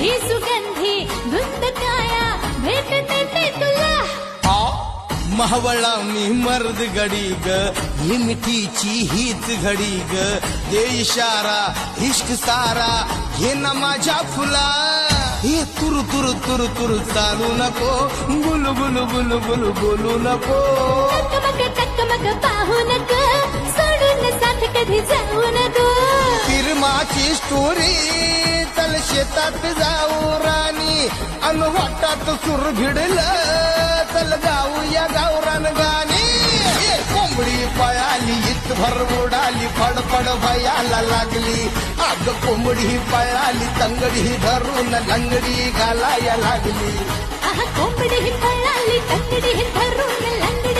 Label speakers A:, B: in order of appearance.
A: ही सुगंधी धुंद काया भेटते ते तुला
B: मावळा मी मर्द गडी ग ही मिठीची हीच घडी ग दे इशारा इश्क सारा घे ना माझ्या फुला हे तुरु तुरु तुरु तुरु चालू नको बुलु बुलु बुलु बुलु बोलू नको
A: टकमक पाहू नको सोडून साथ कधी जाऊ नको
B: फिरमाची स्टोरी चल शेतात जाऊ राणी अन वाटात सुर भिडलं चल गाऊया गावरान गाणी कोंबडी पळाली इतभर उडाली फडफड भयाला लागली अग कोंबडी पळाली तंगडी धरून लंगडी घालाया लागली
A: कोंबडी पळाली तंगडी धरून लंगडी